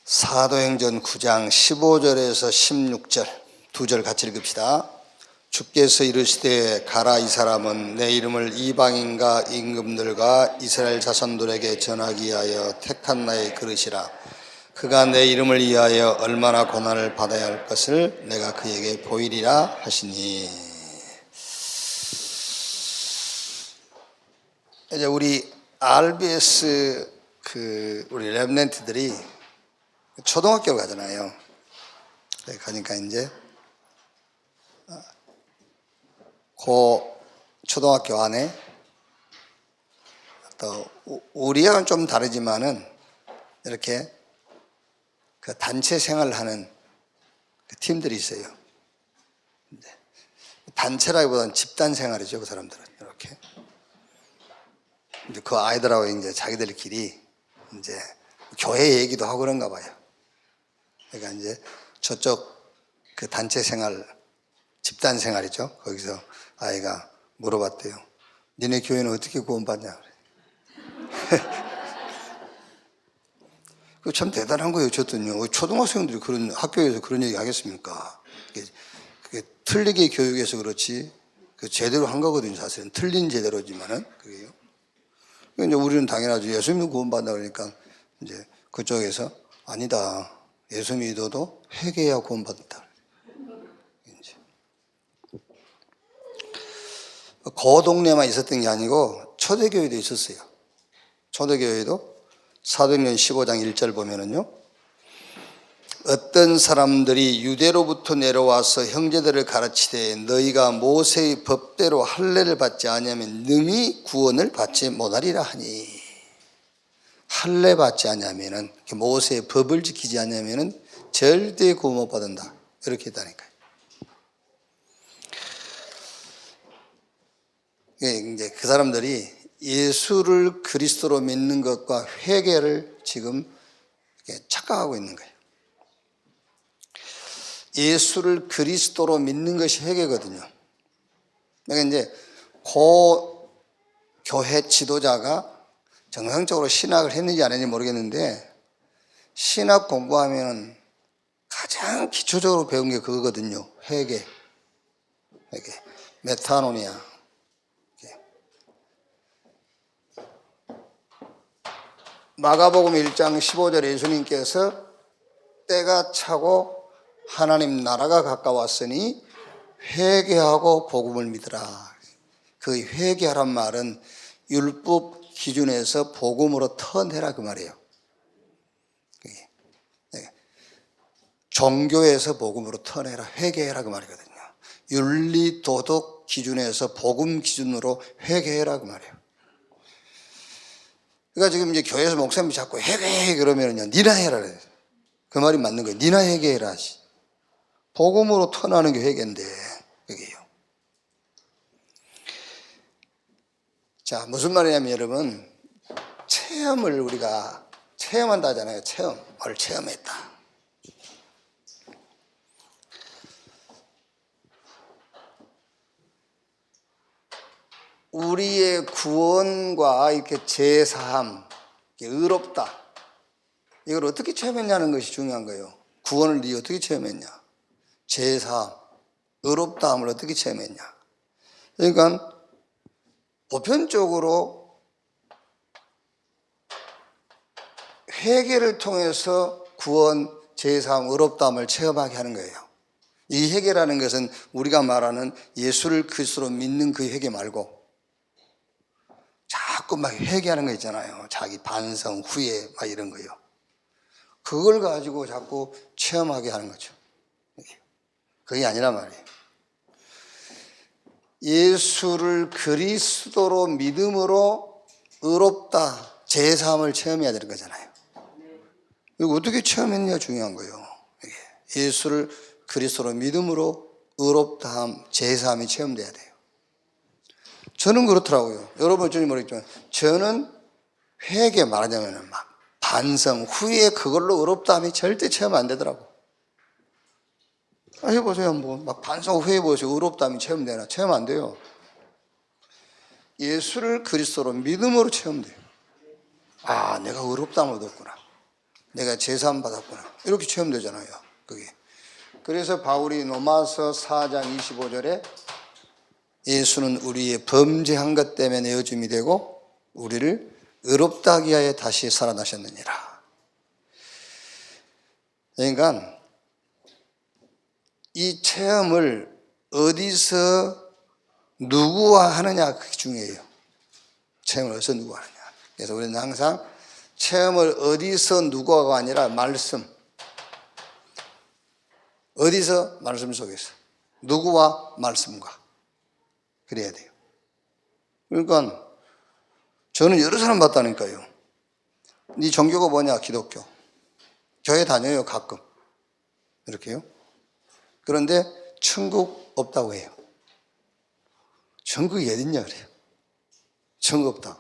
사도행전 9장 15절에서 16절 두 절 같이 읽읍시다. 주께서 이르시되 가라, 이 사람은 내 이름을 이방인과 임금들과 이스라엘 자손들에게 전하기 위하여 택한 나의 그릇이라. 그가 내 이름을 위하여 얼마나 고난을 받아야 할 것을 내가 그에게 보이리라 하시니. 이제 우리 RBS 우리 랩런트들이 초등학교 가잖아요. 가니까 이제 그 초등학교 안에 또 우리하고는 좀 다르지만은 이렇게 그 단체 생활을 하는 그 팀들이 있어요. 단체라기보다는 집단 생활이죠, 그 사람들은. 이렇게 이제 그 아이들하고 이제 자기들끼리 이제 교회 얘기도 하고 그런가 봐요. 그러니까 이제 저쪽 그 단체 생활, 집단 생활이죠. 거기서 아이가 물어봤대요. 니네 교회는 어떻게 구원받냐? 그거 참 대단한 거예요. 저더니요. 초등학생들이 그런 학교에서 그런 얘기 하겠습니까? 그게 틀리게 교육해서 그렇지, 그 제대로 한 거거든요. 사실은 틀린 제대로지만은 그게요. 이제 우리는 당연하죠. 예수 믿는 구원받는다 그러니까 이제 그쪽에서 아니다. 예수 믿어도 회개해야 구원받는다. 그 동네만 있었던 게 아니고 초대교회도 있었어요. 초대교회도 사도행전 15장 1절 보면은요, 어떤 사람들이 유대로부터 내려와서 형제들을 가르치되 너희가 모세의 법대로 할례를 받지 아니하면 능히 구원을 받지 못하리라 하니. 할례 받지 않으면은, 모세의 법을 지키지 않으면은 절대 구원 못 받는다. 이렇게 했다니까요. 이제 그 사람들이 예수를 그리스도로 믿는 것과 회개를 지금 착각하고 있는 거예요. 예수를 그리스도로 믿는 것이 회개거든요. 그러니까 이제 그 교회 지도자가 정상적으로 신학을 했는지 안 했는지 모르겠는데, 신학 공부하면 가장 기초적으로 배운 게 그거거든요. 회개. 메타노니아. 마가복음 1장 15절에 예수님께서 때가 차고 하나님 나라가 가까웠으니 회개하고 복음을 믿으라. 그 회개하란 말은 율법 기준에서 복음으로 터내라 그 말이에요. 종교에서 복음으로 터내라, 회개해라 그 말이거든요. 윤리 도덕 기준에서 복음 기준으로 회개해라 그 말이에요. 그러니까 지금 이제 교회에서 목사님이 자꾸 회개해 그러면요, 니나 해라 그래요. 그 말이 맞는 거예요. 니나 회개해라. 복음으로 터나는 게 회개인데, 그게요. 자, 무슨 말이냐면 여러분, 체험을 우리가 체험한다 하잖아요. 체험을 체험했다. 우리의 구원과 이렇게 제사함, 의롭다, 이걸 어떻게 체험했냐는 것이 중요한 거예요. 구원을 네 어떻게 체험했냐, 제사함, 의롭다함을 어떻게 체험했냐. 그러니까 보편적으로 회개를 통해서 구원, 제사함, 의롭다함을 체험하게 하는 거예요. 이 회개라는 것은 우리가 말하는 예수를 그리스도로 믿는 그 회개 말고 자꾸 막 회개하는 거 있잖아요. 자기 반성, 후회 막 이런 거요. 그걸 가지고 자꾸 체험하게 하는 거죠. 그게 아니란 말이에요. 예수를 그리스도로 믿음으로 의롭다, 제사함을 체험해야 되는 거잖아요. 이거 어떻게 체험했냐 중요한 거예요. 예수를 그리스도로 믿음으로 의롭다함, 제사함이 체험돼야 돼요. 저는 그렇더라고요. 여러분 어쩐지 모르겠지만 저는 회개 말하자면 막 반성, 후회, 그걸로 의롭다함이 절대 체험 안 되더라고. 해보세요. 한번 막 반성, 후회 해보세요. 의롭다함이 체험되나? 체험 안 돼요. 예수를 그리스도로 믿음으로 체험돼요. 아, 내가 의롭다함을 얻었구나. 내가 제사함 받았구나. 이렇게 체험되잖아요. 그게. 그래서 바울이 로마서 4장 25절에 예수는 우리의 범죄한 것 때문에 내어줌이 되고 우리를 의롭다 하기 위하여 다시 살아나셨느니라. 그러니까 이 체험을 어디서 누구와 하느냐 그게 중요해요. 체험을 어디서 누구와 하느냐. 그래서 우리는 항상 체험을 어디서 누구가 아니라 말씀. 어디서? 말씀 속에서. 누구와? 말씀과. 그래야 돼요. 그러니까 저는 여러 사람 봤다니까요. 네 종교가 뭐냐? 기독교. 교회 다녀요 가끔. 이렇게요. 그런데 천국 없다고 해요. 천국이 어딨냐 그래요. 천국 없다.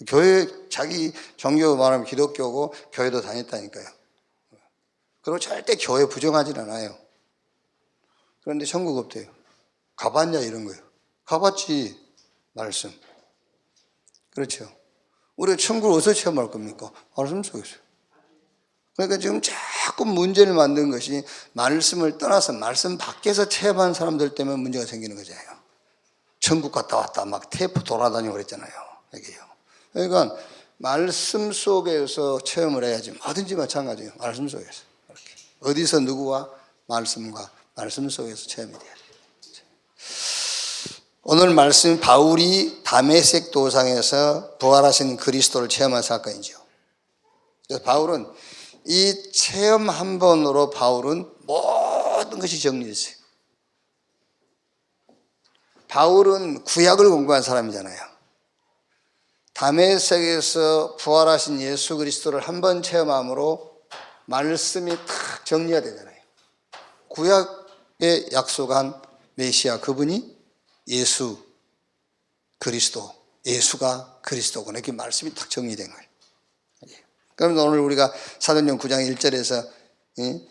교회 자기 종교 말하면 기독교고 교회도 다녔다니까요. 그리고 절대 교회 부정하진 않아요. 그런데 천국 없대요. 가봤냐 이런 거예요. 가봤지. 말씀. 그렇죠. 우리가 천국을 어디서 체험할 겁니까? 말씀 속에서. 그러니까 지금 자꾸 문제를 만든 것이 말씀을 떠나서 말씀 밖에서 체험한 사람들 때문에 문제가 생기는 거잖아요. 천국 갔다 왔다 막 테이프 돌아다니고 그랬잖아요. 여기요. 그러니까 말씀 속에서 체험을 해야지. 뭐든지 마찬가지예요. 말씀 속에서. 이렇게. 어디서 누구와 말씀과 말씀 속에서 체험이 돼야 돼요. 오늘 말씀 바울이 다메섹 도상에서 부활하신 그리스도를 체험한 사건이죠. 그래서 바울은 이 체험 한 번으로 바울은 모든 것이 정리됐어요. 바울은 구약을 공부한 사람이잖아요. 다메섹에서 부활하신 예수 그리스도를 한 번 체험함으로 말씀이 탁 정리가 되잖아요. 구약에 약속한 메시아 그분이 예수 그리스도, 예수가 그리스도구나. 이렇게 말씀이 딱 정리된 거예요. 그러면 오늘 우리가 사도행전 9장 1절에서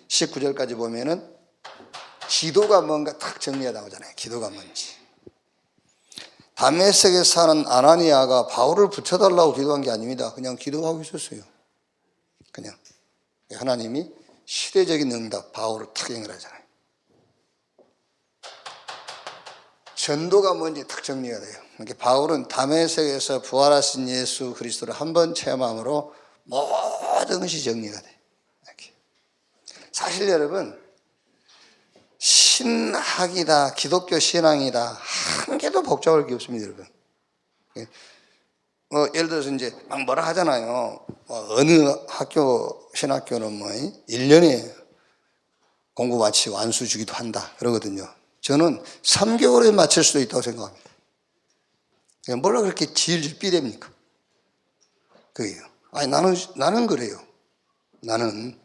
19절까지 보면은 기도가 뭔가 딱 정리가 나오잖아요. 기도가 뭔지. 다메섹에 사는 아나니아가 바울을 붙여달라고 기도한 게 아닙니다. 그냥 기도하고 있었어요. 그냥 하나님이 시대적인 응답, 바울을 탁 연결하잖아요. 전도가 뭔지 딱 정리가 돼요. 그러니까 바울은 다메섹에서 부활하신 예수 그리스도를 한 번 체험함으로 모든 것이 정리가 돼요. 이렇게. 사실 여러분 신학이다, 기독교 신앙이다 한 개도 복잡할 게 없습니다, 여러분. 예를 들어서 이제 막 뭐라 하잖아요. 어느 학교 신학교는 1년에 공부 마치고 안수 주기도 한다 그러거든요. 저는 3개월에 마칠 수도 있다고 생각합니다. 뭐라 그렇게 질질 삐댑니까? 그게요. 아니, 나는 그래요. 나는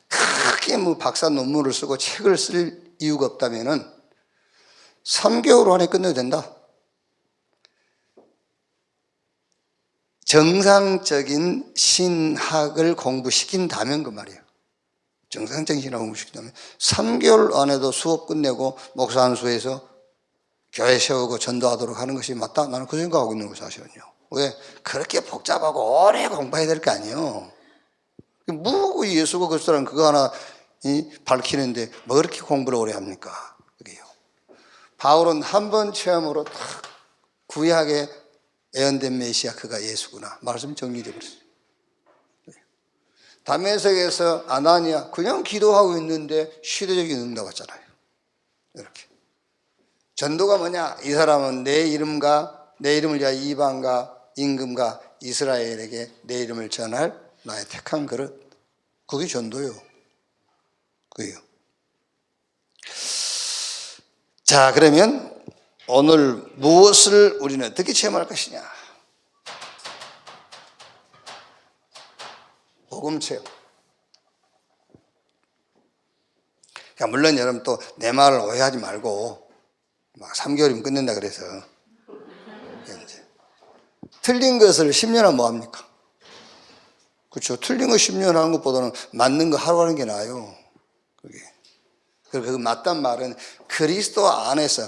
크게 박사 논문을 쓰고 책을 쓸 이유가 없다면은 3개월 안에 끝내도 된다. 정상적인 신학을 공부시킨다면 그 말이에요. 정상적인 신학을 공부시킨다면 3개월 안에도 수업 끝내고 목사 안수해서 교회 세우고 전도하도록 하는 것이 맞다. 나는 그 생각하고 있는 거예요, 사실은요. 왜? 그렇게 복잡하고 오래 공부해야 될 게 아니에요. 뭐 예수가 그리스도라는 그거 하나 밝히는데 뭐 그렇게 공부를 오래 합니까? 그게요. 바울은 한 번 체험으로 딱 구약에 예언된 메시아 그가 예수구나. 말씀 정리되어 버렸어요. 다메섹에서 아나니아 그냥 기도하고 있는데 시대적인 응답 왔잖아요. 이렇게. 전도가 뭐냐? 이 사람은 내 이름을 위하여 이방과 임금과 이스라엘에게 내 이름을 전할 나의 택한 그릇. 그게 전도요. 그게요. 자, 그러면 오늘 무엇을 우리는 어떻게 체험할 것이냐? 복음 체험. 그러니까 물론 여러분 또 내 말을 오해하지 말고 막 3개월이면 끝낸다 그래서 이제 틀린 것을 10년 하면 뭐합니까? 그렇죠. 틀린 거 10년 하는 것보다는 맞는 거 하루 하는 게 나아요. 그게. 그리고 그 맞단 말은 그리스도 안에서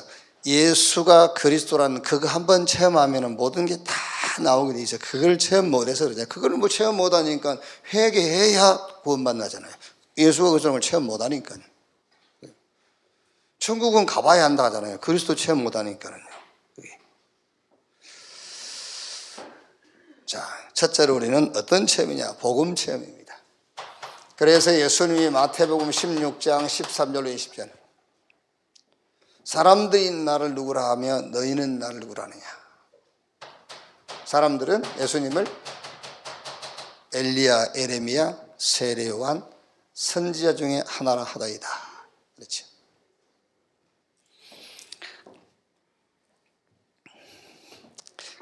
예수가 그리스도라는 그거 한번 체험하면 모든 게 다 나오게 돼 있어요. 그걸 체험 못해서 그러죠. 그걸 뭐 체험 못하니까 회개해야 구원받나잖아요. 예수가 그리스도를 체험 못하니까요. 천국은 가봐야 한다 하잖아요. 그리스도 체험 못하니까는요. 자, 첫째로 우리는 어떤 체험이냐? 복음 체험입니다. 그래서 예수님이 마태복음 16장 13절로 20절 사람들이 나를 누구라 하며 너희는 나를 누구라 하느냐. 사람들은 예수님을 엘리야, 에레미야, 세례 요한 선지자 중에 하나라 하더이다. 그렇죠.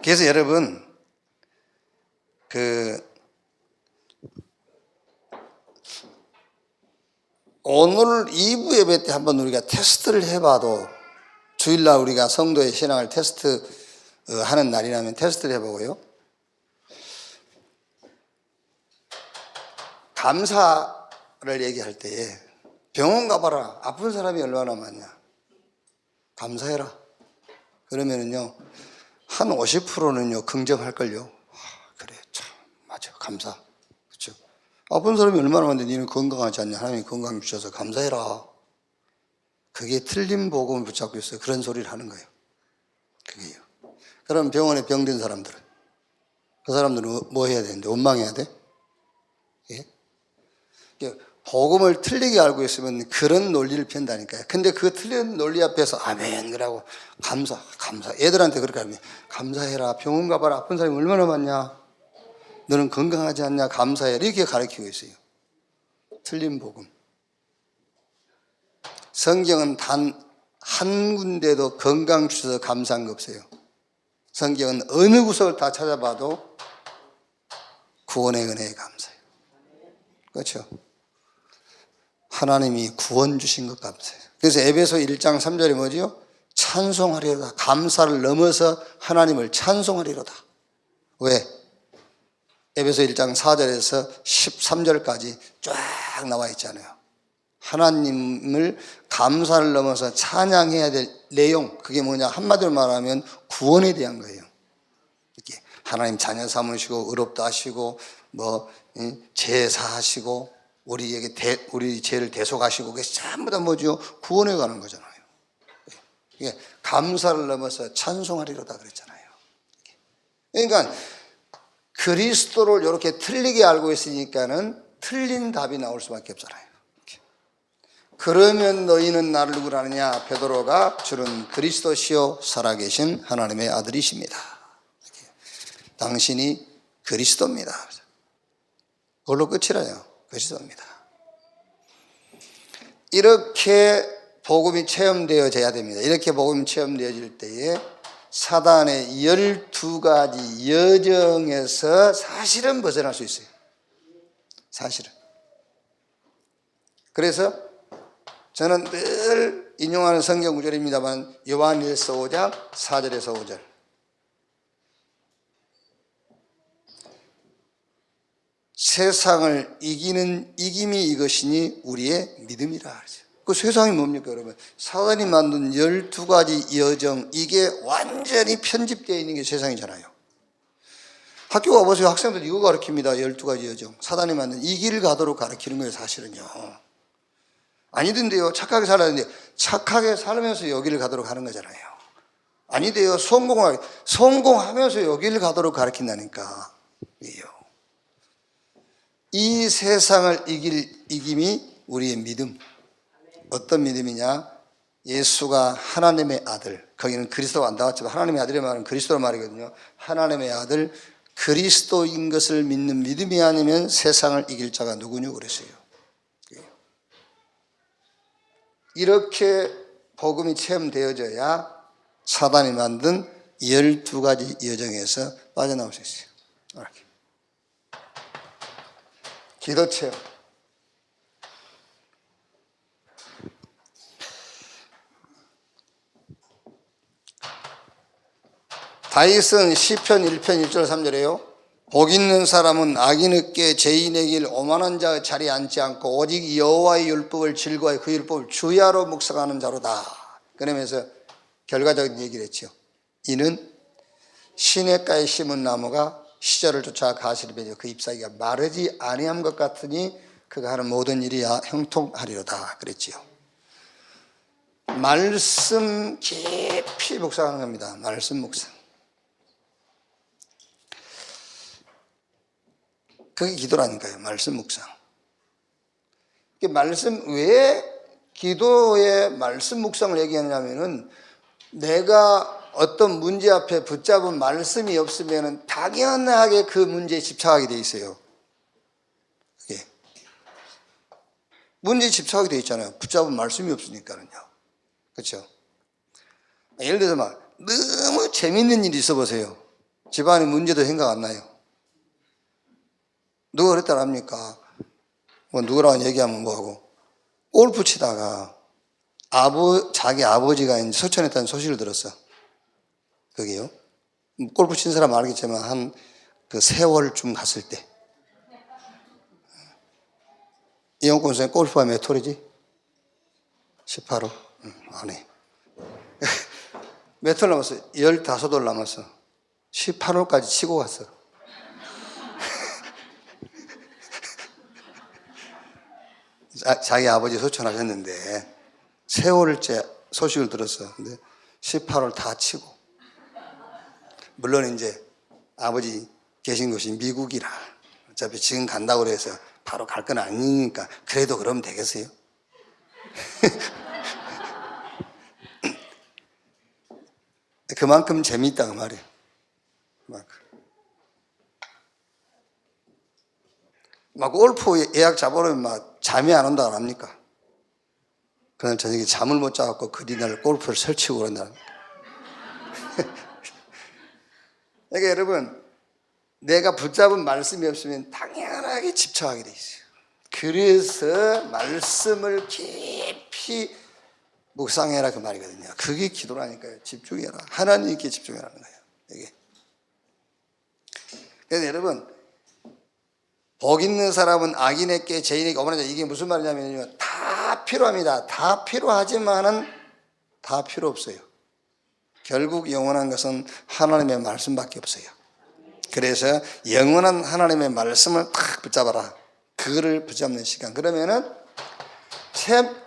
그래서 여러분 오늘 2부 예배 때 한번 우리가 테스트를 해봐도 주일날 우리가 성도의 신앙을 테스트 하는 날이라면 테스트를 해보고요. 감사를 얘기할 때에 병원 가봐라. 아픈 사람이 얼마나 많냐. 감사해라. 그러면은요, 한 50%는요, 긍정할걸요. 그래, 참, 맞아. 감사. 그렇죠. 아픈 사람이 얼마나 많은데 니는 건강하지 않냐. 하나님이 건강 주셔서 감사해라. 그게 틀린 복음을 붙잡고 있어요. 그런 소리를 하는 거예요. 그게요. 그럼 병원에 병든 사람들은, 그 사람들은 뭐 해야 되는데? 원망해야 돼? 예? 복음을 틀리게 알고 있으면 그런 논리를 편다니까요. 근데 그 틀린 논리 앞에서 아멘 그러고 감사. 애들한테 그렇게 하면 감사해라. 병원 가봐라. 아픈 사람이 얼마나 많냐. 너는 건강하지 않냐. 감사해라. 이렇게 가르치고 있어요. 틀린 복음. 성경은 단 한 군데도 건강 주셔서 감사한 거 없어요. 성경은 어느 구석을 다 찾아봐도 구원의 은혜에 감사해요. 그렇죠? 하나님이 구원 주신 것 감사해요. 그래서 에베소 1장 3절이 뭐지요? 찬송하리로다. 감사를 넘어서 하나님을 찬송하리로다. 왜? 에베소 1장 4절에서 13절까지 쫙 나와 있잖아요. 하나님을 감사를 넘어서 찬양해야 될 내용, 그게 뭐냐? 한마디로 말하면 구원에 대한 거예요. 이렇게 하나님 자녀 삼으시고 의롭다 하시고 제사하시고 우리에게 우리 죄를 대속하시고 그게 전부 다 뭐죠? 구원에 관한 거잖아요. 이게 감사를 넘어서 찬송하리로다 그랬잖아요. 그러니까 그리스도를 이렇게 틀리게 알고 있으니까는 틀린 답이 나올 수밖에 없잖아요. 그러면 너희는 나를 누구라 하느냐? 베드로가 주는 그리스도시요 살아계신 하나님의 아들이십니다. 당신이 그리스도입니다. 그걸로 끝이라요. 그리스도입니다. 이렇게 복음이 체험되어져야 됩니다. 이렇게 복음이 체험되어질 때에 사단의 12가지 여정에서 사실은 벗어날 수 있어요. 사실은. 그래서 저는 늘 인용하는 성경 구절입니다만 요한일서 5장 4절에서 5절 세상을 이기는 이김이 이것이니 우리의 믿음이라. 그 세상이 뭡니까 여러분? 사단이 만든 12가지 여정, 이게 완전히 편집되어 있는 게 세상이잖아요. 학교 가보세요. 학생들 이거 가르칩니다. 12가지 여정. 사단이 만든 이 길을 가도록 가르치는 거예요. 사실은요. 아니던데요. 착하게 살아야 되는데 착하게 살면서 여기를 가도록 하는 거잖아요. 아니대요. 성공하면서 여기를 가도록 가르친다니까. 이 세상을 이길 이김이 우리의 믿음. 어떤 믿음이냐? 예수가 하나님의 아들. 거기는 그리스도가 안 나왔지만 하나님의 아들의 말은 그리스도의 말이거든요. 하나님의 아들 그리스도인 것을 믿는 믿음이 아니면 세상을 이길 자가 누구냐 그랬어요. 이렇게 복음이 체험되어져야 사단이 만든 12가지 여정에서 빠져나올 수 있어요. 이렇게. 기도 체험. 다윗은 시편 1편 1절 3절에요. 복 있는 사람은 악인에게 죄인의 길 오만한 자의 자리에 앉지 않고 오직 여호와의 율법을 즐거워해 그 율법을 주야로 묵상하는 자로다. 그러면서 결과적인 얘기를 했죠. 이는 시냇가에 심은 나무가 시절을 쫓아 가시를 맺어 그 잎사귀가 마르지 아니함 것 같으니 그가 하는 모든 일이 형통하리로다 그랬지요. 말씀 깊이 묵상하는 겁니다. 말씀 묵상. 그게 기도라니까요. 말씀 묵상. 말씀, 왜 기도의 말씀 묵상을 얘기하냐면은 내가 어떤 문제 앞에 붙잡은 말씀이 없으면 당연하게 그 문제에 집착하게 돼 있어요. 그게. 문제에 집착하게 돼 있잖아요. 붙잡은 말씀이 없으니까는요. 그렇죠? 예를 들어서 막 너무 재밌는 일이 있어 보세요. 집안에 문제도 생각 안 나요. 누가 그랬다 합니까? 뭐 누구랑 얘기하면 뭐하고 골프 치다가 자기 아버지가 이제 소천했다는 소식을 들었어. 그게요. 골프 친 사람 알겠지만 한 그 세월쯤 갔을 때. 이영권 선생 골프가 몇 홀이지? 18홀? 안 해. 몇 홀 남았어? 15홀 남았어. 18홀까지 치고 갔어. 자기 아버지 소천하셨는데 세월째 소식을 들었어. 근데 18홀 다 치고. 물론 이제 아버지 계신 곳이 미국이라 어차피 지금 간다고 해서 바로 갈 건 아니니까 그래도 그러면 되겠어요? 그만큼 재미있다 그 말이에요. 막 골프 예약 잡아놓으면 막 잠이 안 온다고 합니까? 그날 저녁에 잠을 못 자갖고 그리날 골프를 설치고 그런다. 그러니까 여러분, 내가 붙잡은 말씀이 없으면 당연하게 집착하게 돼 있어요. 그래서 말씀을 깊이 묵상해라 그 말이거든요. 그게 기도라니까요. 집중해라. 하나님께 집중해라는 거예요. 이게. 그래서 여러분, 복 있는 사람은 악인에게 죄인에게 어머나 이게 무슨 말이냐면요. 다 필요합니다. 다 필요하지만은 다 필요 없어요. 결국 영원한 것은 하나님의 말씀밖에 없어요. 그래서 영원한 하나님의 말씀을 딱 붙잡아라. 그거를 붙잡는 시간. 그러면은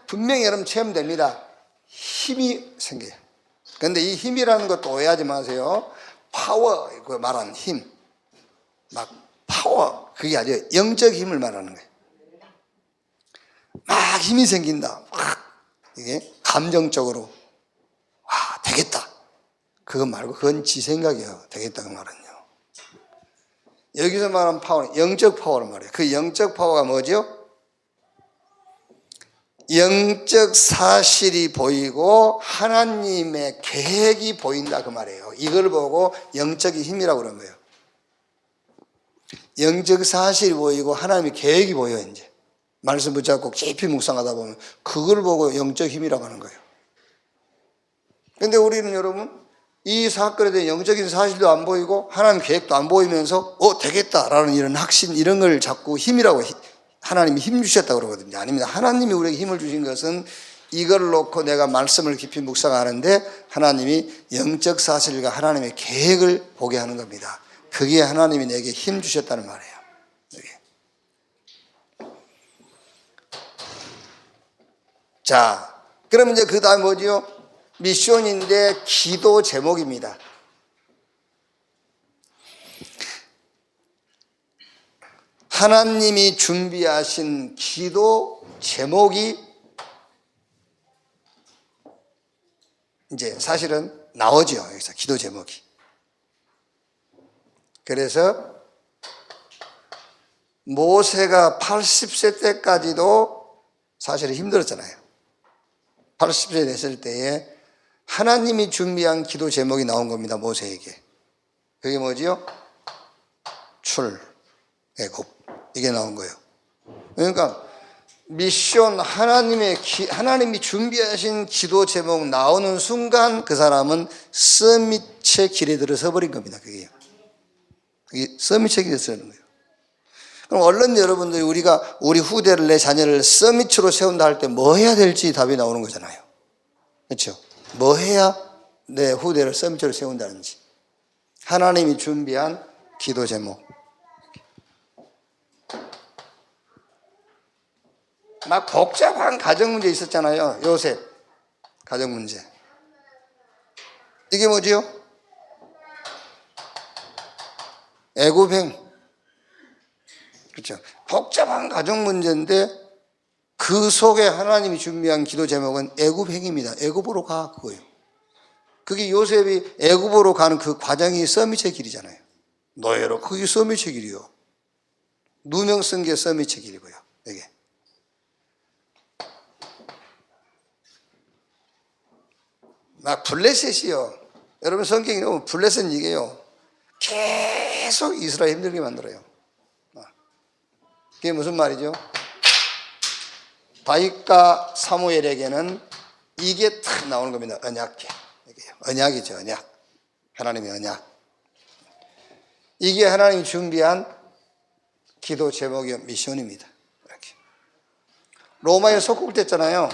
분명히 여러분 체험됩니다. 힘이 생겨요. 그런데 이 힘이라는 것도 오해하지 마세요. 파워, 그 말하는 힘. 막 파워, 그게 아니에요. 영적 힘을 말하는 거예요. 막 힘이 생긴다. 막 이게 감정적으로 와 되겠다. 그거 말고 그건 지 생각이에요. 되겠다 그 말은요. 여기서 말하는 파워는 영적 파워를 말해요. 그 영적 파워가 뭐죠? 영적 사실이 보이고 하나님의 계획이 보인다 그 말이에요. 이걸 보고 영적인 힘이라고 그런 거예요. 영적 사실이 보이고 하나님의 계획이 보여 이제. 말씀 붙잡고 깊이 묵상하다 보면 그걸 보고 영적 힘이라고 하는 거예요. 그런데 우리는 여러분 이 사건에 대한 영적인 사실도 안 보이고 하나님 계획도 안 보이면서 되겠다라는 이런 확신 이런 걸 자꾸 힘이라고 하나님이 힘 주셨다고 그러거든요. 아닙니다. 하나님이 우리에게 힘을 주신 것은 이걸 놓고 내가 말씀을 깊이 묵상하는데 하나님이 영적 사실과 하나님의 계획을 보게 하는 겁니다. 그게 하나님이 내게 힘 주셨다는 말이에요. 자, 그러면 이제 그 다음 뭐지요? 미션인데 기도 제목입니다. 하나님이 준비하신 기도 제목이 이제 사실은 나오죠. 여기서 기도 제목이. 그래서 모세가 80세 때까지도 사실은 힘들었잖아요. 80세 됐을 때에 하나님이 준비한 기도 제목이 나온 겁니다. 모세에게. 그게 뭐지요? 출애굽. 이게 나온 거예요. 그러니까 미션 하나님이 준비하신 기도 제목 나오는 순간 그 사람은 서밋의 길에 들어서 버린 겁니다. 그게 서밋의 길에 서는 거예요. 그럼 얼른 여러분들이 우리가 우리 후대를 내 자녀를 서밋으로 세운다 할 때 뭐 해야 될지 답이 나오는 거잖아요. 그렇죠? 뭐 해야 내 후대를 썸처럼 세운다든지 하나님이 준비한 기도 제목. 막 복잡한 가정 문제 있었잖아요. 요셉 가정 문제. 이게 뭐지요? 애굽행. 그렇죠. 복잡한 가정 문제인데 그 속에 하나님이 준비한 기도 제목은 애굽행입니다. 애굽으로 가, 그거예요. 그게 요셉이 애굽으로 가는 그 과정이 서밋의 길이잖아요. 노예로 그게 서밋의 길이요. 누명 쓴 게 서밋의 길이고요. 이게 막 블레셋이요. 여러분 성경에 보면 블레셋 이게요. 계속 이스라엘 힘들게 만들어요. 그게 무슨 말이죠? 다윗과 사무엘에게는 이게 탁 나오는 겁니다. 언약계. 언약이죠, 언약. 하나님의 언약. 이게 하나님이 준비한 기도 제목이요, 미션입니다. 이렇게. 로마에 속국됐잖아요.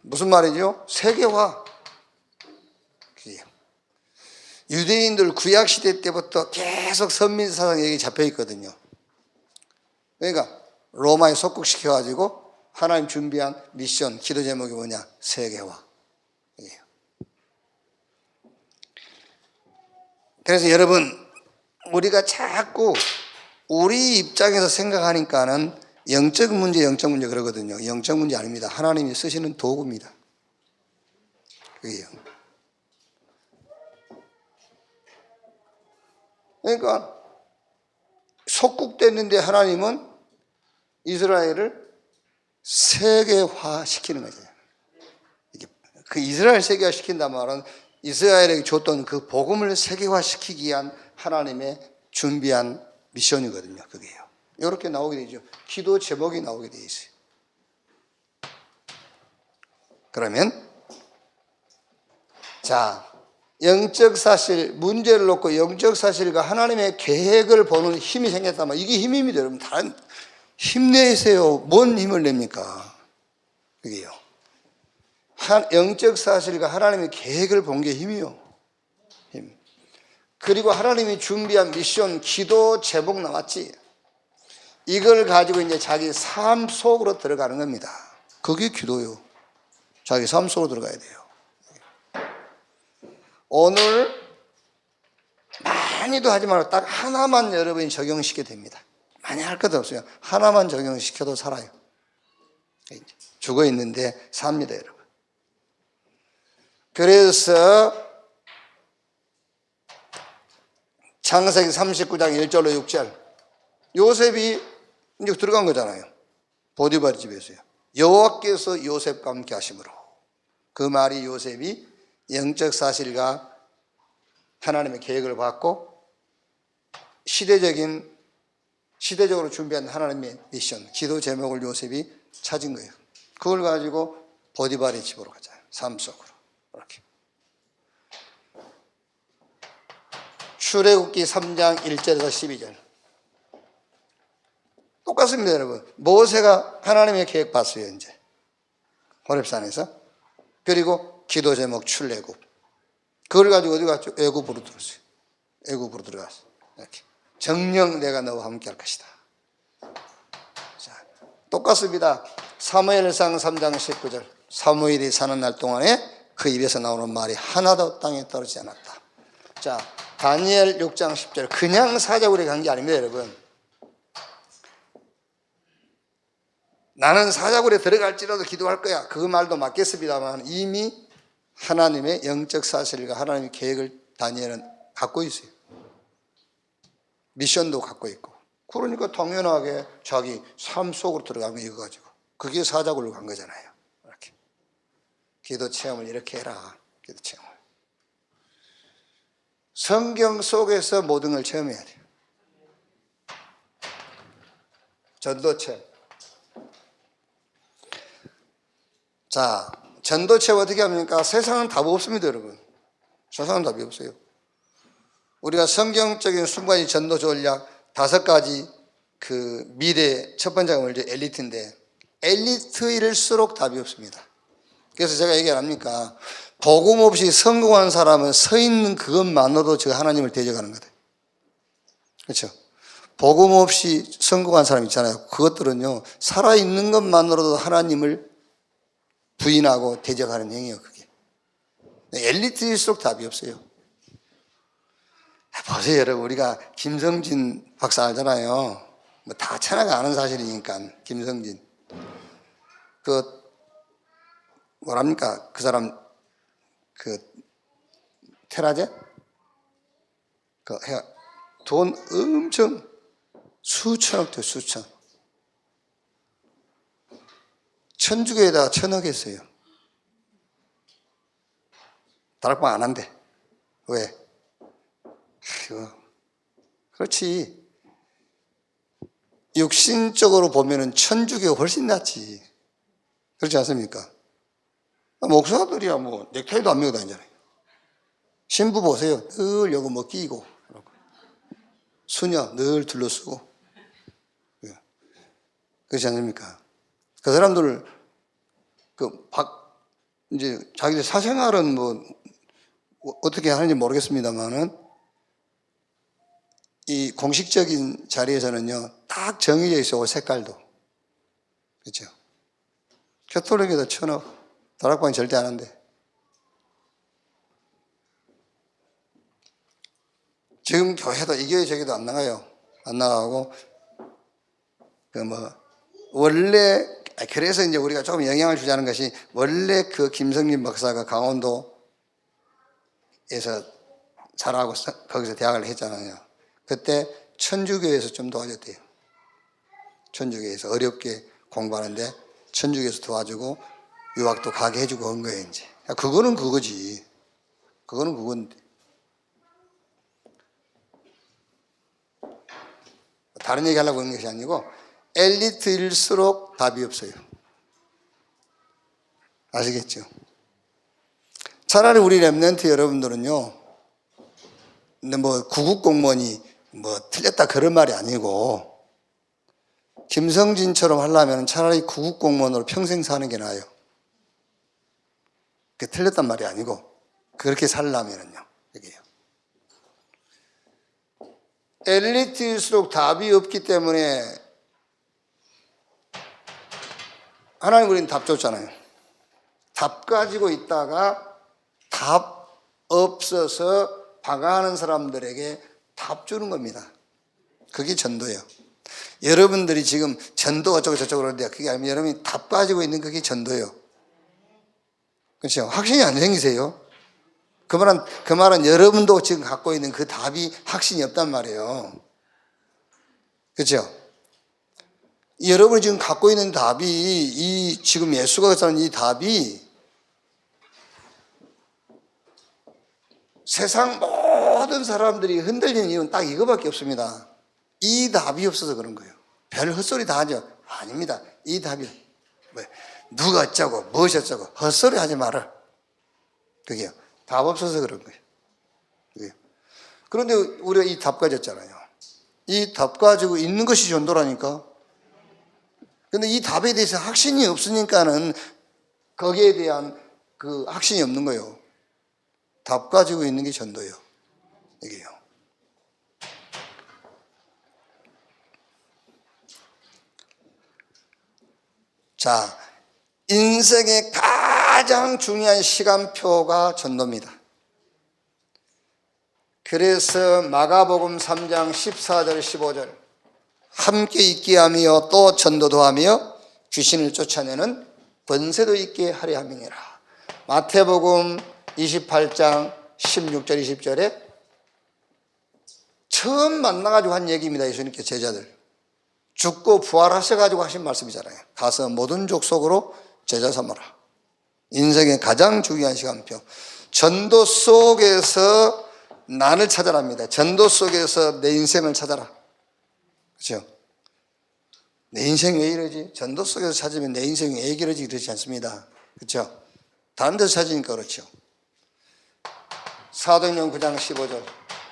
무슨 말이죠? 세계화. 그게요. 유대인들 구약시대 때부터 계속 선민사상에 여기 잡혀 있거든요. 그러니까 로마에 속국시켜가지고 하나님 준비한 미션, 기도 제목이 뭐냐? 세계화. 이게요. 그래서 여러분, 우리가 자꾸 우리 입장에서 생각하니까는 영적 문제 그러거든요. 영적 문제 아닙니다. 하나님이 쓰시는 도구입니다. 그게요. 그러니까 속국됐는데 하나님은 이스라엘을 세계화 시키는 거죠. 그 이스라엘 세계화 시킨단 말은 이스라엘에게 줬던 그 복음을 세계화 시키기 위한 하나님의 준비한 미션이거든요. 그게요. 이렇게 나오게 되죠. 기도 제목이 나오게 돼 있어요. 그러면 자, 영적 사실, 문제를 놓고 영적 사실과 하나님의 계획을 보는 힘이 생겼다면 이게 힘입니다. 여러분, 다른 힘내세요. 뭔 힘을 냅니까? 그게요. 영적 사실과 하나님의 계획을 본 게 힘이요. 힘. 그리고 하나님이 준비한 미션, 기도 제목 나왔지. 이걸 가지고 이제 자기 삶 속으로 들어가는 겁니다. 그게 기도요. 자기 삶 속으로 들어가야 돼요. 오늘 많이도 하지 말고 딱 하나만 여러분이 적용시켜도 됩니다. 많이 할 것도 없어요. 하나만 적용시켜도 살아요. 죽어 있는데 삽니다, 여러분. 그래서 창세기 39장 1절로 6절 요셉이 이제 들어간 거잖아요. 보디발 집에서요. 여호와께서 요셉과 함께 하심으로. 그 말이 요셉이 영적 사실과 하나님의 계획을 받고 시대적으로 준비한 하나님의 미션, 기도 제목을 요셉이 찾은 거예요. 그걸 가지고 보디발의 집으로 가잖아요. 삶 속으로. 이렇게. 출애굽기 3장 1절에서 12절. 똑같습니다, 여러분. 모세가 하나님의 계획 봤어요, 이제. 호렙산에서. 그리고 기도 제목 출애굽. 그걸 가지고 어디 갔죠? 애굽으로 들었어요. 애굽으로 들어갔어요. 이렇게. 정녕 내가 너와 함께 할 것이다. 자, 똑같습니다. 사무엘상 3장 19절. 사무엘이 사는 날 동안에 그 입에서 나오는 말이 하나도 땅에 떨어지지 않았다. 자, 다니엘 6장 10절. 그냥 사자굴에 간 게 아닙니다, 여러분. 나는 사자굴에 들어갈지라도 기도할 거야. 그 말도 맞겠습니다만 이미 하나님의 영적 사실과 하나님의 계획을 다니엘은 갖고 있어요. 미션도 갖고 있고. 그러니까 당연하게 자기 삶 속으로 들어간 거 이거 가지고. 그게 사자굴로 간 거잖아요. 이렇게. 기도 체험을 이렇게 해라. 기도 체험을. 성경 속에서 모든 걸 체험해야 돼요. 전도 체험. 자, 전도 체험 어떻게 합니까? 세상은 답 없습니다, 여러분. 세상은 답이 없어요. 우리가 성경적인 순간의 전도 전략 5가지 그 미래 첫 번째가 먼저 엘리트인데 엘리트일수록 답이 없습니다. 그래서 제가 얘기 안 합니까? 복음 없이 성공한 사람은 서 있는 그것만으로도 저 하나님을 대적하는 거다. 그렇죠? 복음 없이 성공한 사람 있잖아요. 그것들은요, 살아있는 것만으로도 하나님을 부인하고 대적하는 행위예요, 그게. 엘리트일수록 답이 없어요. 보세요, 여러분. 우리가 김성진 박사 알잖아요. 뭐 다 천하가 아는 사실이니까, 김성진. 뭐랍니까? 그 사람, 테라제? 돈 엄청 수천억 돼, 수천. 천주교에다가 1,000억 했어요. 다락방 안 한대. 왜? 그렇지. 육신적으로 보면은 천주교가 훨씬 낫지. 그렇지 않습니까? 목사들이야 뭐 넥타이도 안 메고 다니잖아요. 신부 보세요. 늘 여기 뭐 끼고 수녀 늘 둘러쓰고. 그렇지 않습니까? 그 사람들 이제 자기들 사생활은 뭐 어떻게 하는지 모르겠습니다만은 이 공식적인 자리에서는요 딱 정해져 있어. 옷 색깔도. 그렇죠? 캐톨릭에도 1,000억, 다락방이 절대 안 한대. 지금 교회도 이 교회 저기도 안 나가요. 안 나가고 원래 그래서 이제 우리가 조금 영향을 주자는 것이 원래 그 김성진 박사가 강원도에서 자라고 거기서 대학을 했잖아요. 그때 천주교에서 좀 도와줬대요. 천주교에서 어렵게 공부하는데 천주교에서 도와주고 유학도 가게 해주고 한 거예요. 이제 그거는 그거지. 그거는 그건데. 다른 얘기 하려고 하는 것이 아니고 엘리트일수록 답이 없어요. 아시겠죠? 차라리 우리 랩런트 여러분들은요, 근데 뭐 구급 공무원이 뭐 틀렸다 그런 말이 아니고 김성진처럼 하려면 차라리 구급 공무원으로 평생 사는 게 나아요. 그게 틀렸단 말이 아니고 그렇게 살려면은요, 그게요. 엘리트일수록 답이 없기 때문에 하나님 우리는 답 줬잖아요. 답 가지고 있다가 답 없어서 방황하는 사람들에게 답 주는 겁니다. 그게 전도예요. 여러분들이 지금 전도 어쩌고 저쩌고 그러는데 그게 아니면 여러분이 답 가지고 있는 그게 전도예요. 그렇죠? 확신이 안 생기세요? 그 말은 여러분도 지금 갖고 있는 그 답이 확신이 없단 말이에요. 그렇죠? 여러분이 지금 갖고 있는 답이 지금 예수가 gesagt 이 답이 세상 모든 사람들이 흔들리는 이유는 딱 이거밖에 없습니다. 이 답이 없어서 그런 거예요. 별 헛소리 다 하죠. 아닙니다. 이 답이 누가 어쩌고 무엇이 어쩌고 헛소리 하지 마라. 그게요. 답 없어서 그런 거예요. 그게요. 그런데 우리가 이 답 가졌잖아요. 이 답 가지고 있는 것이 전도라니까. 근데 이 답에 대해서 확신이 없으니까는 거기에 대한 그 확신이 없는 거예요. 답 가지고 있는 게 전도예요. 이게요. 자, 인생의 가장 중요한 시간표가 전도입니다. 그래서 마가복음 3장 14절 15절 함께 있게 하며 또 전도도 하며 귀신을 쫓아내는 권세도 있게 하려 함이니라. 마태복음 28장 16절 20절에 처음 만나가지고 한 얘기입니다. 예수님께 제자들 죽고 부활하셔가지고 하신 말씀이잖아요. 가서 모든 족속으로 제자 삼아라. 인생의 가장 중요한 시간표. 전도 속에서 나를 찾아랍니다. 전도 속에서 내 인생을 찾아라. 그렇죠? 내 인생 왜 이러지? 전도 속에서 찾으면 내 인생이 왜 이러지? 그러지 않습니다. 그렇죠? 다른 데서 찾으니까 그렇죠. 사도행전 9장 15절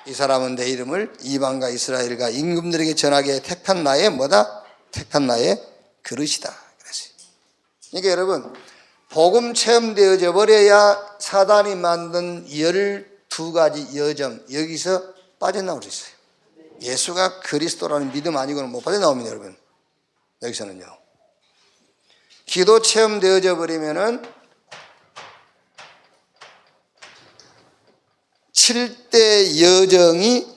이 사람은 내 이름을 이방과 이스라엘과 임금들에게 전하게 택한 나의 뭐다? 택한 나의 그릇이다. 그랬어요. 그러니까 여러분 복음 체험되어져 버려야 사단이 만든 12가지 여정, 여기서 빠져나올 수 있어요. 예수가 그리스도라는 믿음 아니고는 못 빠져나옵니다, 여러분. 여기서는요. 기도 체험되어져 버리면은 7대 여정이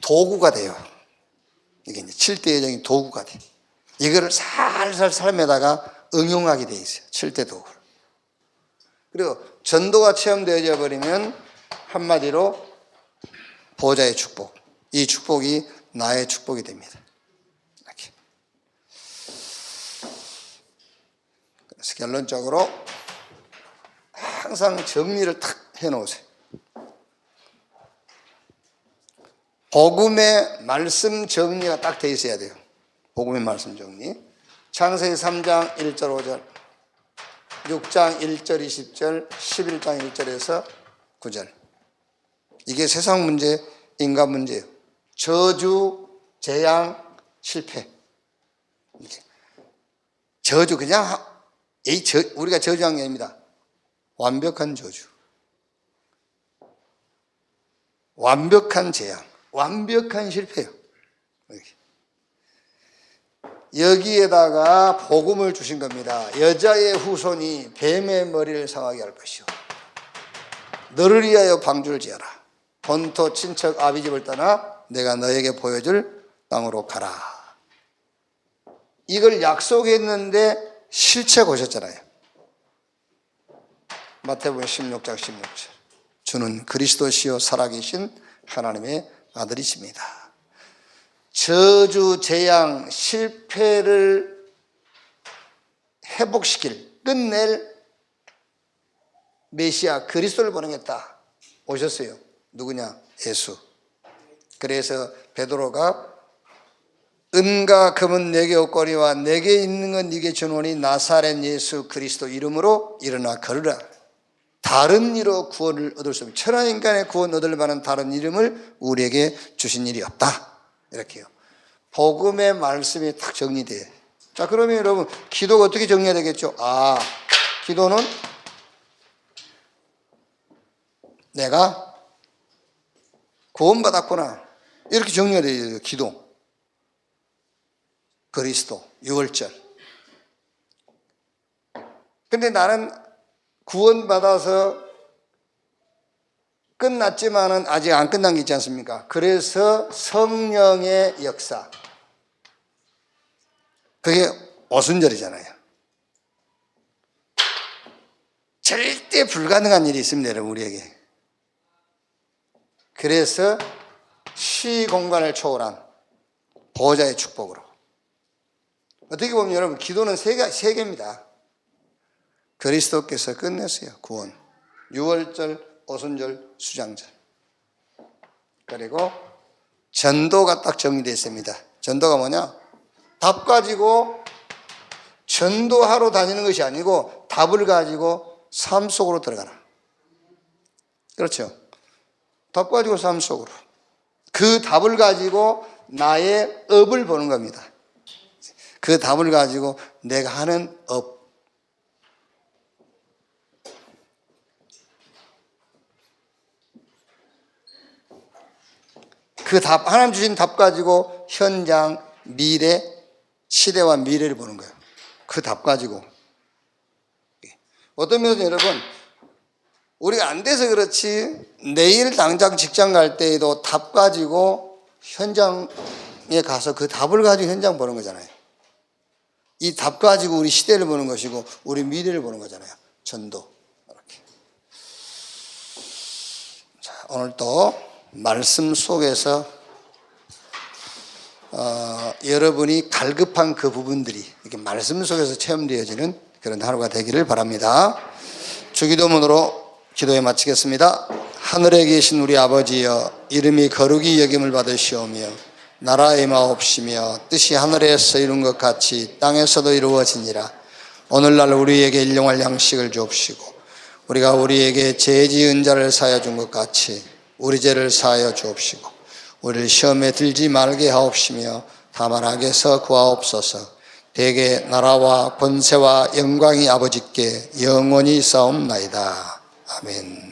도구가 돼요. 이게 이제 7대 여정이 도구가 돼. 이거를 살살 삶에다가 응용하게 돼 있어요. 7대 도구를. 그리고 전도가 체험되어져 버리면 한마디로 보호자의 축복. 이 축복이 나의 축복이 됩니다. 이렇게. 그래서 결론적으로 항상 정리를 탁 해놓으세요. 복음의 말씀 정리가 딱 돼 있어야 돼요. 복음의 말씀 정리. 창세기 3장 1절 5절, 6장 1절 20절, 11장 1절에서 9절. 이게 세상 문제, 인간 문제예요. 저주, 재앙, 실패. 저주 그냥 우리가 저주한 게 아닙니다. 완벽한 저주, 완벽한 재앙, 완벽한 실패예요. 여기에다가 복음을 주신 겁니다. 여자의 후손이 뱀의 머리를 상하게 할 것이요, 너를 위하여 방주를 지어라. 본토 친척 아비집을 떠나 내가 너에게 보여줄 땅으로 가라. 이걸 약속했는데 실체가 오셨잖아요. 마태복음 16장 16절. 주는 그리스도시요 살아계신 하나님의 아들이십니다. 저주, 재앙, 실패를 회복시킬, 끝낼 메시아 그리스도를 보내겠다. 오셨어요. 누구냐? 예수. 그래서 베드로가 은과 금은 내게 없거니와 내게 있는 건 네게 주노니 나사렛 예수 그리스도 이름으로 일어나 걸으라. 다른 이로 구원을 얻을 수 없는, 천하인간의 구원 얻을 만한 다른 이름을 우리에게 주신 일이 없다. 이렇게요. 복음의 말씀이 딱 정리돼요. 자, 그러면 여러분, 기도가 어떻게 정리해야 되겠죠? 기도는 내가 구원받았구나, 이렇게 정리해야 돼요. 기도. 그리스도, 6월절. 근데 나는 구원받아서 끝났지만은 아직 안 끝난 게 있지 않습니까? 그래서 성령의 역사, 그게 오순절이잖아요. 절대 불가능한 일이 있습니다, 여러분, 우리에게. 그래서 시공간을 초월한 보호자의 축복으로. 어떻게 보면 여러분, 기도는 세 개입니다. 그리스도께서 끝냈어요. 구원. 6월절, 오순절, 수장절. 그리고 전도가 딱 정리되어 있습니다. 전도가 뭐냐? 답 가지고 전도하러 다니는 것이 아니고 답을 가지고 삶 속으로 들어가라. 그렇죠? 답 가지고 삶 속으로. 그 답을 가지고 나의 업을 보는 겁니다. 그 답을 가지고 내가 하는 업. 그 답, 하나님 주신 답 가지고 현장, 미래, 시대와 미래를 보는 거예요. 그 답 가지고. 어떤 면에서 여러분, 우리가 안 돼서 그렇지 내일 당장 직장 갈 때에도 답 가지고 현장에 가서 그 답을 가지고 현장 보는 거잖아요. 이 답 가지고 우리 시대를 보는 것이고 우리 미래를 보는 거잖아요. 전도. 이렇게. 자, 오늘 또 말씀 속에서 여러분이 갈급한 그 부분들이 이렇게 말씀 속에서 체험되어지는 그런 하루가 되기를 바랍니다. 주기도문으로 기도에 마치겠습니다. 하늘에 계신 우리 아버지여, 이름이 거룩히 여김을 받으시오며 나라의 마옵시며 뜻이 하늘에서 이룬 것 같이 땅에서도 이루어지니라. 오늘날 우리에게 일용할 양식을 주옵시고 우리가 우리에게 죄 지은 자를 사하여 준 것 같이 우리 죄를 사하여 주옵시고 우리를 시험에 들지 말게 하옵시며 다만 악에서 구하옵소서. 대개 나라와 권세와 영광이 아버지께 영원히 싸움나이다. 아멘.